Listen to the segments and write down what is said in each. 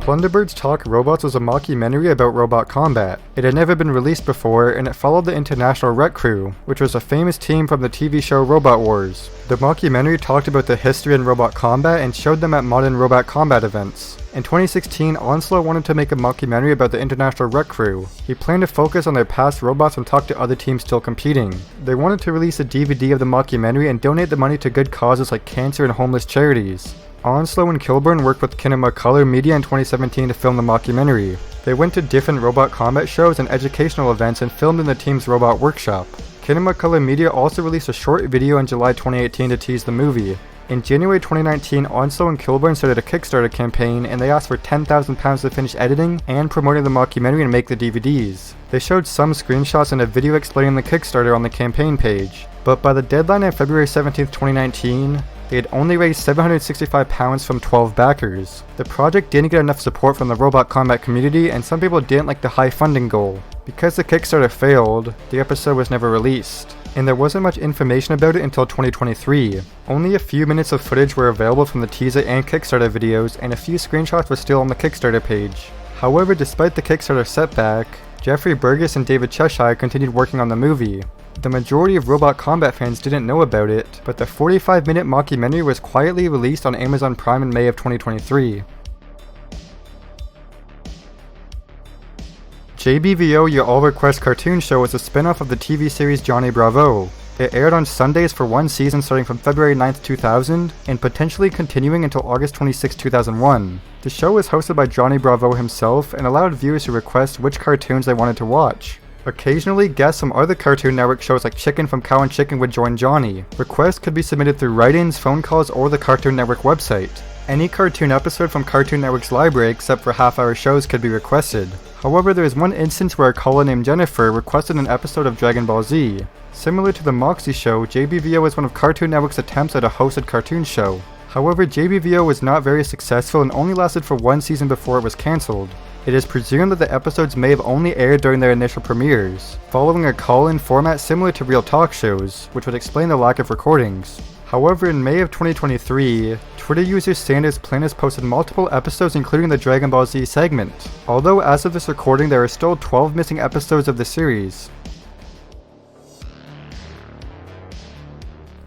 Plunderbirds Talk Robots was a mockumentary about robot combat. It had never been released before, and it followed the International Rec Crew, which was a famous team from the TV show Robot Wars. The mockumentary talked about the history in robot combat and showed them at modern robot combat events. In 2016, Onslaught wanted to make a mockumentary about the International Rec Crew. He planned to focus on their past robots and talk to other teams still competing. They wanted to release a DVD of the mockumentary and donate the money to good causes like cancer and homeless charities. Onslow and Kilburn worked with Kinema Color Media in 2017 to film the mockumentary. They went to different robot combat shows and educational events and filmed in the team's robot workshop. Kinema Color Media also released a short video in July 2018 to tease the movie. In January 2019, Onslow and Kilburn started a Kickstarter campaign, and they asked for £10,000 to finish editing and promoting the mockumentary and make the DVDs. They showed some screenshots and a video explaining the Kickstarter on the campaign page. But by the deadline of February 17, 2019, they had only raised £765 from 12 backers. The project didn't get enough support from the robot combat community, and some people didn't like the high funding goal. Because the Kickstarter failed, the episode was never released, and there wasn't much information about it until 2023. Only a few minutes of footage were available from the teaser and Kickstarter videos, and a few screenshots were still on the Kickstarter page. However, despite the Kickstarter setback, Jeffrey Burgess and David Cheshire continued working on the movie. The majority of robot combat fans didn't know about it, but the 45-minute mockumentary was quietly released on Amazon Prime in May of 2023. JBVO Your All Request cartoon show is a spin-off of the TV series Johnny Bravo. It aired on Sundays for one season starting from February 9, 2000, and potentially continuing until August 26, 2001. The show was hosted by Johnny Bravo himself and allowed viewers to request which cartoons they wanted to watch. Occasionally, guests from other Cartoon Network shows like Chicken from Cow and Chicken would join Johnny. Requests could be submitted through write-ins, phone calls, or the Cartoon Network website. Any cartoon episode from Cartoon Network's library except for half-hour shows could be requested. However, there is one instance where a caller named Jennifer requested an episode of Dragon Ball Z. Similar to the Moxie show, JBVO is one of Cartoon Network's attempts at a hosted cartoon show. However, JBVO was not very successful and only lasted for one season before it was cancelled. It is presumed that the episodes may have only aired during their initial premieres, following a call-in format similar to real talk shows, which would explain the lack of recordings. However, in May of 2023, Twitter user Sanders Planus posted multiple episodes including the Dragon Ball Z segment, although as of this recording there are still 12 missing episodes of the series.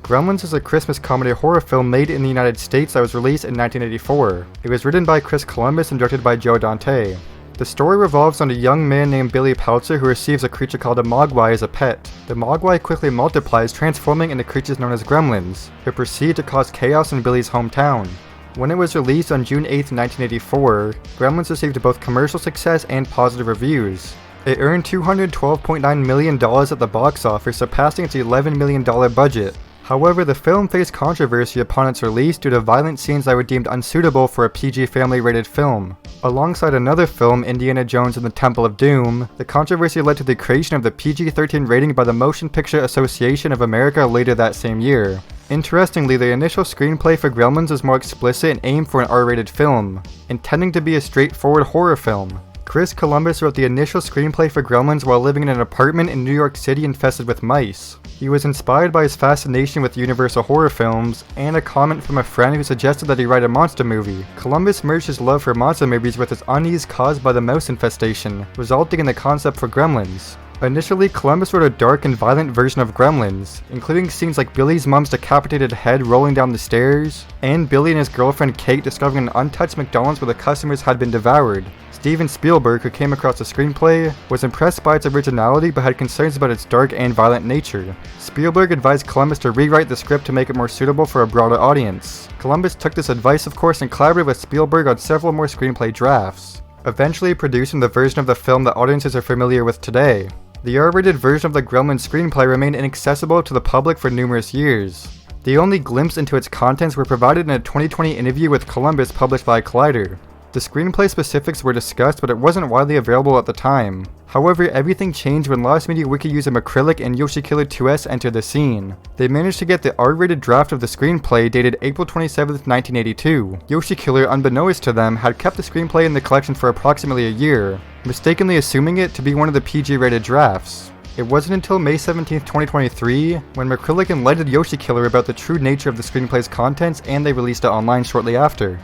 Gremlins is a Christmas comedy horror film made in the United States that was released in 1984. It was written by Chris Columbus and directed by Joe Dante. The story revolves on a young man named Billy Peltzer who receives a creature called a Mogwai as a pet. The Mogwai quickly multiplies, transforming into creatures known as Gremlins, who proceed to cause chaos in Billy's hometown. When it was released on June 8, 1984, Gremlins received both commercial success and positive reviews. It earned $212.9 million at the box office, surpassing its $11 million budget. However, the film faced controversy upon its release due to violent scenes that were deemed unsuitable for a PG family-rated film. Alongside another film, Indiana Jones and the Temple of Doom, the controversy led to the creation of the PG-13 rating by the Motion Picture Association of America later that same year. Interestingly, the initial screenplay for Gremlins is more explicit and aimed for an R-rated film, intending to be a straightforward horror film. Chris Columbus wrote the initial screenplay for Gremlins while living in an apartment in New York City infested with mice. He was inspired by his fascination with Universal horror films, and a comment from a friend who suggested that he write a monster movie. Columbus merged his love for monster movies with his unease caused by the mouse infestation, resulting in the concept for Gremlins. Initially, Columbus wrote a dark and violent version of Gremlins, including scenes like Billy's mom's decapitated head rolling down the stairs, and Billy and his girlfriend Kate discovering an untouched McDonald's where the customers had been devoured. Steven Spielberg, who came across the screenplay, was impressed by its originality but had concerns about its dark and violent nature. Spielberg advised Columbus to rewrite the script to make it more suitable for a broader audience. Columbus took this advice, of course, and collaborated with Spielberg on several more screenplay drafts, eventually producing the version of the film that audiences are familiar with today. The R-rated version of the Gremlins screenplay remained inaccessible to the public for numerous years. The only glimpse into its contents were provided in a 2020 interview with Columbus published by Collider. The screenplay specifics were discussed, but it wasn't widely available at the time. However, everything changed when Lost Media Wiki user Acrylic and Yoshikiller 2S entered the scene. They managed to get the R-rated draft of the screenplay dated April 27, 1982. Yoshikiller, unbeknownst to them, had kept the screenplay in the collection for approximately a year, mistakenly assuming it to be one of the PG-rated drafts. It wasn't until May 17, 2023, when Acrylic enlightened Yoshikiller about the true nature of the screenplay's contents, and they released it online shortly after.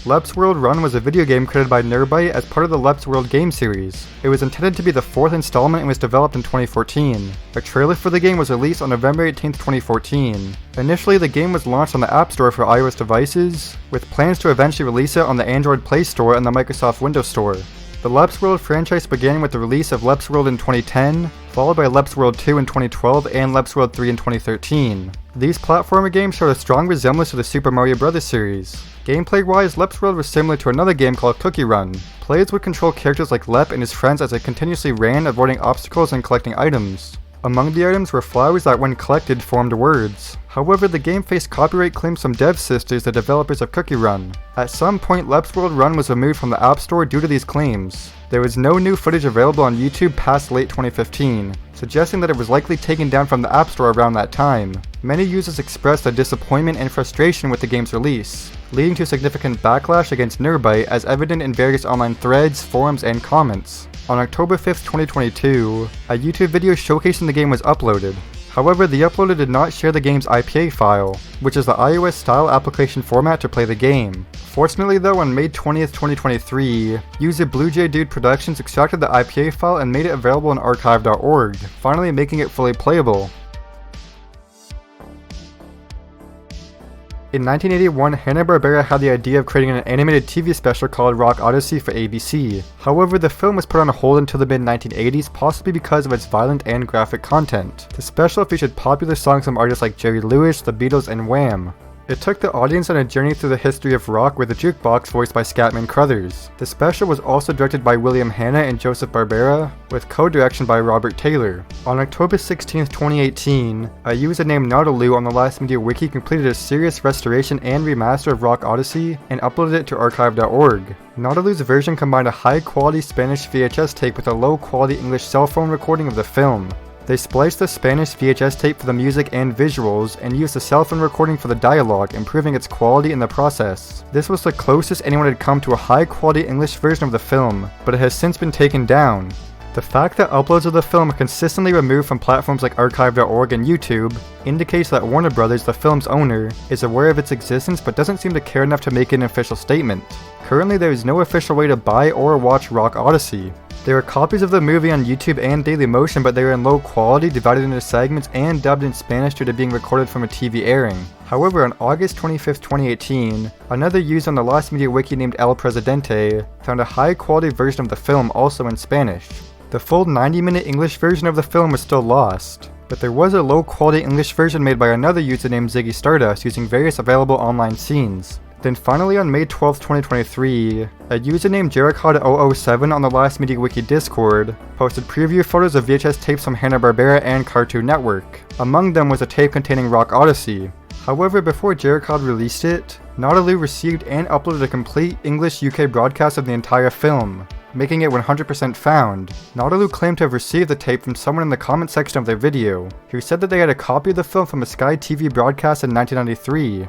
Leps World Run was a video game created by Nearbyte as part of the Leps World game series. It was intended to be the 4th installment and was developed in 2014. A trailer for the game was released on November 18, 2014. Initially, the game was launched on the App Store for iOS devices, with plans to eventually release it on the Android Play Store and the Microsoft Windows Store. The Leps World franchise began with the release of Leps World in 2010, followed by Leps World 2 in 2012 and Leps World 3 in 2013. These platformer games showed a strong resemblance to the Super Mario Bros. Series. Gameplay-wise, Leps World was similar to another game called Cookie Run. Players would control characters like Lep and his friends as they continuously ran, avoiding obstacles and collecting items. Among the items were flowers that when collected formed words. However, the game faced copyright claims from Dev Sisters, the developers of Cookie Run. At some point, Leps World Run was removed from the App Store due to these claims. There was no new footage available on YouTube past late 2015, suggesting that it was likely taken down from the App Store around that time. Many users expressed their disappointment and frustration with the game's release, leading to significant backlash against Nearbyte as evident in various online threads, forums, and comments. On October 5th, 2022, a YouTube video showcasing the game was uploaded. However, the uploader did not share the game's IPA file, which is the iOS-style application format to play the game. Fortunately though, on May 20th, 2023, user BlueJayDude Productions extracted the IPA file and made it available on archive.org, finally making it fully playable. In 1981, Hanna-Barbera had the idea of creating an animated TV special called Rock Odyssey for ABC. However, the film was put on hold until the mid-1980s, possibly because of its violent and graphic content. The special featured popular songs from artists like Jerry Lewis, The Beatles, and Wham! It took the audience on a journey through the history of rock with a jukebox voiced by Scatman Crothers. The special was also directed by William Hanna and Joseph Barbera, with co-direction by Robert Taylor. On October 16, 2018, a user named Nautiloo on the Last Media Wiki completed a serious restoration and remaster of Rock Odyssey and uploaded it to archive.org. Nautiloo's version combined a high-quality Spanish VHS tape with a low-quality English cell phone recording of the film. They spliced the Spanish VHS tape for the music and visuals, and used the cell phone recording for the dialogue, improving its quality in the process. This was the closest anyone had come to a high-quality English version of the film, but it has since been taken down. The fact that uploads of the film are consistently removed from platforms like archive.org and YouTube indicates that Warner Bros., the film's owner, is aware of its existence but doesn't seem to care enough to make an official statement. Currently, there is no official way to buy or watch Rock Odyssey. There are copies of the movie on YouTube and Dailymotion, but they are in low quality, divided into segments, and dubbed in Spanish due to being recorded from a TV airing. However, on August 25, 2018, another user on the Last Media Wiki named El Presidente found a high-quality version of the film also in Spanish. The full 90-minute English version of the film was still lost, but there was a low-quality English version made by another user named Ziggy Stardust using various available online scenes. Then finally on May 12, 2023, a user named Jerichod007 on the Last Media Wiki Discord posted preview photos of VHS tapes from Hanna-Barbera and Cartoon Network. Among them was a tape containing Rock Odyssey. However, before Jerichod released it, Nautiloo received and uploaded a complete English UK broadcast of the entire film, making it 100% found. Nautiloo claimed to have received the tape from someone in the comment section of their video, who said that they had a copy of the film from a Sky TV broadcast in 1993.